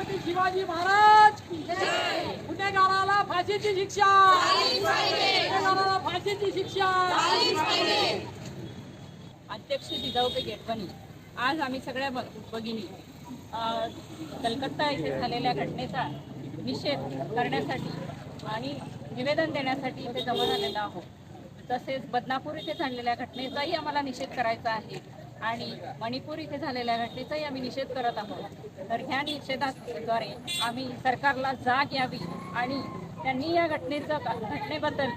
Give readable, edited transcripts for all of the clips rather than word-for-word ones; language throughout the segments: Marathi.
छत्रपती शिवाजी महाराज की जय। गुन्हेगाराला फाशीची शिक्षा, गुन्हेगाराला फाशीची शिक्षा। अध्यक्ष जिजाऊपे गेटपणी आज आम्ही सगळ्या भगिनी कलकत्ता येथे झालेल्या घटनेचा निषेध करण्यासाठी आणि निवेदन देण्यासाठी इथे जमा झालेला आहोत। तसेच बदनापूर इथे झालेल्या घटनेचाही आम्हाला निषेध करायचा आहे आणि मणिपूर इथे झालेल्या घटनेचाही आम्ही निषेध करत आहोत। तर ह्या निषेधाद्वारे आम्ही सरकारला जाग यावी आणि त्यांनी या घटनेबद्दल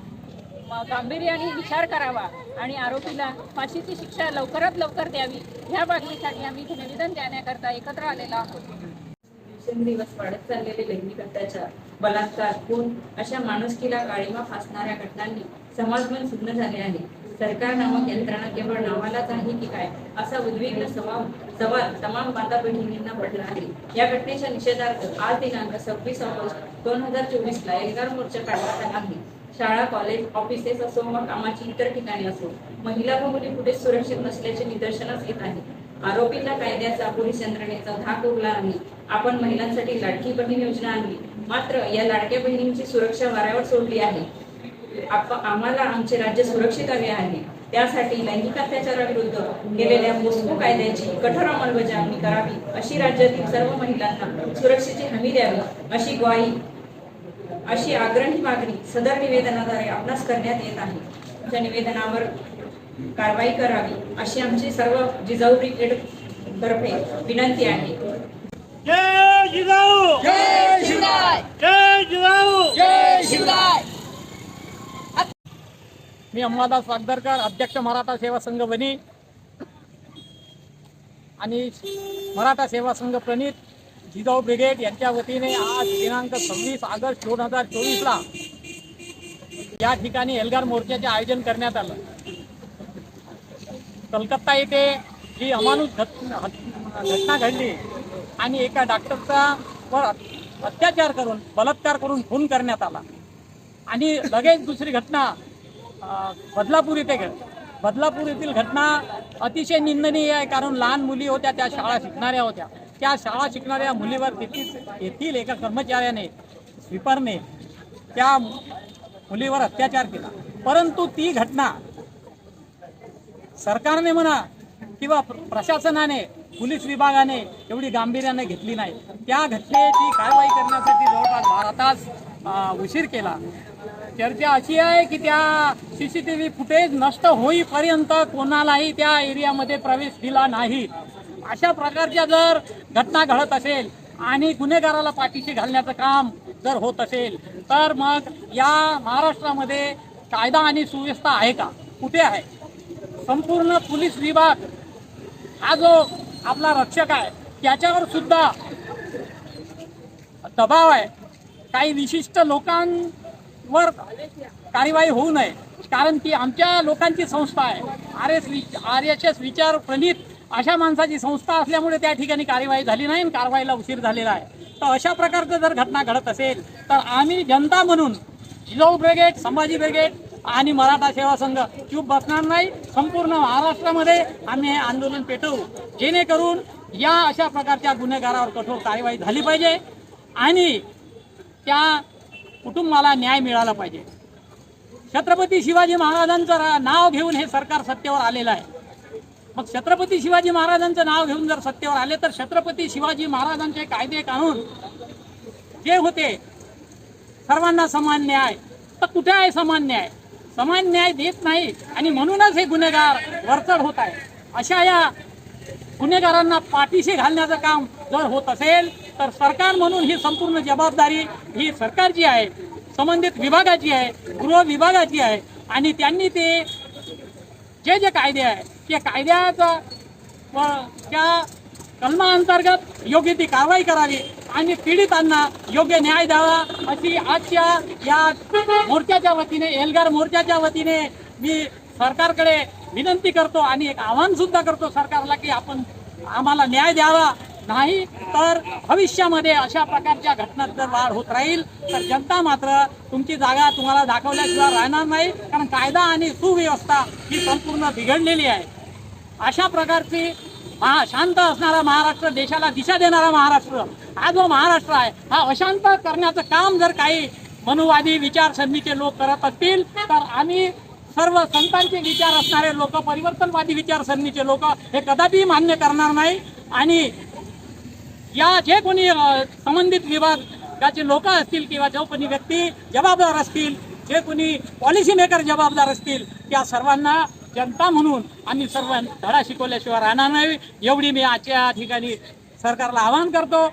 गांभीर्याने विचार करावा आणि आरोपीला फाशीची शिक्षा लवकरात लवकर द्यावी, ह्या मागणीसाठी आम्ही निवेदन देण्याकरता एकत्र आलेलो आहोत। दिवसेंदिवस वाढत चाललेले लैंगिक अत्याचार, बलात्कार, खून अशा माणुसकीला काळिमा फासणाऱ्या घटनांनी समाजमन सुन्न झाले आहे। सरकार नामक यंत्रणा केवळ नावालाच आहे की काय असा उद्विग्न सवाल तमाम माता भगिनींना पडला आहे। या घटनेच्या निषेधार्थ आज दिनांक 26 ऑगस्ट 2024 ला एल्गार मोर्चा काढण्यात आला आहे। शाळा, कॉलेज, ऑफिसेस असो व कामाची इतर ठिकाणी असो, महिला व मुली कुठे सुरक्षित नसल्याचे निदर्शनास येत आहे। आरोपींना कायद्याचा, पोलीस यंत्रणेचा धाक उरला नाही। आपण महिलांसाठी लाडकी बहीण योजना आणली, मात्र या लाडक्या बहिणींची सुरक्षा वाऱ्यावर सोडली आहे। आम्हाला आमचे राज्य सुरक्षित हवे आहे, त्यासाठी लैंगिक अत्याचाराविरुद्ध केलेल्या पोस्को कायद्याची कठोर अंमलबजावणी करावी, अशी राज्यातील सर्व महिलांना सुरक्षेची हमी द्यावी, अशी ग्वाही, अशी आग्रही मागणी सदर निवेदनाद्वारे आपणास करण्यात येत आहे। आमच्या निवेदनावर कारवाई करावी अशी आमची सर्व जिजाऊ ब्रिगेड तर्फे विनंती आहे। जय जिजाऊ, जय शिवराय, जय जिजाऊ, जय शिवराय। मी अंबादास वागदरकर, अध्यक्ष मराठा सेवा संघ वनी आणि मराठा सेवा संघ प्रणित जिजाऊ ब्रिगेड यांच्या वतीने आज दिनांक 26 ऑगस्ट 2024 ला या ठिकाणी एल्गार मोर्चाचे आयोजन करण्यात आलं। कलकत्ता येथे जी अमानुष घटना घडली आणि एका डॉक्टरचा वर अत्याचार करून, बलात्कार करून खून करण्यात आला आणि लगेच दुसरी घटना बदलापूर येथे घडली। बदलापूर येथील घटना अतिशय निंदनीय आहे, कारण लहान मुली होत्या, त्या शाळा शिकणाऱ्या होत्या। त्या शाळा शिकणाऱ्या मुलीवर येथील एका कर्मचाऱ्याने, स्वीपरने त्या मुलीवर अत्याचार केला, परंतु ती घटना सरकारने म्हणा किंवा प्रशासनाने, पोलीस विभागाने एवढी गांभीर्याने घेतली नाही। त्या घटनेची कारवाई करण्यासाठी जवळपास 12 तास उशीर केला। चर्चा अशी आहे की त्या CCTV फुटेज नष्ट होईपर्यंत कोणालाही त्या एरियामध्ये प्रवेश दिला नाही। अशा प्रकारच्या जर घटना घडत असेल आणि गुन्हेगाराला पाठीशी घालण्याचं काम जर होत असेल तर मग या महाराष्ट्रामध्ये कायदा आणि सुव्यवस्था आहे का? कुठे आहे? संपूर्ण पोलीस विभाग हा जो आपला रक्षक आहे त्याच्यावर सुद्धा दबाव आहे। काही विशिष्ट लोकांवर कार्यवाही होऊ नये, कारण ती आमच्या लोकांची संस्था आहे। RSS विचार प्रणित अशा माणसाची संस्था असल्यामुळे त्या ठिकाणी कार्यवाही झाली नाही आणि कारवाईला उशीर झालेला आहे। तर अशा प्रकारचं जर घटना घडत असेल तर आम्ही जनता म्हणून जिजाऊ ब्रिगेड, संभाजी ब्रिगेड आणि मराठा सेवा संघ चूप बसणार नाही। संपूर्ण महाराष्ट्रामध्ये आम्ही हे आंदोलन पेटवू, जेणेकरून या अशा प्रकारच्या गुन्हेगारावर कठोर कार्यवाही झाली पाहिजे आणि त्या कुटुंबाला न्याय मिळाला पाहिजे। छत्रपती शिवाजी महाराजांचं नाव घेऊन हे सरकार सत्तेवर आलेलं आहे। मग छत्रपती शिवाजी महाराजांचं नाव घेऊन जर सत्तेवर आले तर छत्रपती शिवाजी महाराजांचे कायदे कानून जे होते, सर्वांना समान न्याय, तर कुठे आहे समान न्याय? समान न्याय देत नाही आणि म्हणूनच हे गुन्हेगार वरचढ होत आहे। अशा या गुन्हेगारांना पाठीशी घालण्याचं काम जर होत असेल तर सरकार म्हणून ही संपूर्ण जबाबदारी ही सरकारची आहे, संबंधित विभागाची आहे, गृह विभागाची आहे आणि त्यांनी ते जे कायदे आहे त्या कायद्याचा व त्या कलमाअंतर्गत योग्य ती कारवाई करावी आणि पीडितांना योग्य न्याय द्यावा, अशी आजच्या या मोर्चाच्या वतीने, एल्गार मोर्चाच्या वतीने मी सरकारकडे विनंती करतो आणि एक आवाहन सुद्धा करतो सरकारला की आपण आम्हाला न्याय द्यावा, नाही तर भविष्यामध्ये अशा प्रकारच्या घटनात जर वाढ होत राहील तर जनता मात्र तुमची जागा तुम्हाला दाखवल्याशिवाय राहणार नाही, कारण कायदा आणि सुव्यवस्था ही संपूर्ण बिघडलेली आहे। अशा प्रकारची शांत असणारा महाराष्ट्र, देशाला दिशा देणारा महाराष्ट्र, हा जो महाराष्ट्र आहे हा अशांत करण्याचं काम जर काही मनुवादी विचारसरणीचे लोक करत असतील तर आम्ही सर्व संतांचे विचार असणारे लोक, परिवर्तनवादी विचारसरणीचे लोक हे कदापि मान्य करणार नाही. आणि या जे कोणी संबंधित विभागाचे लोक असतील किंवा जो कोणी व्यक्ती जबाबदार असतील, जे कोणी पॉलिसी मेकर जबाबदार असतील, त्या सर्वांना जनता म्हणून आम्ही सर्व धडा शिकवल्याशिवाय राहणार नाही, एवढी मी आजच्या ठिकाणी सरकारला आवाहन करतो.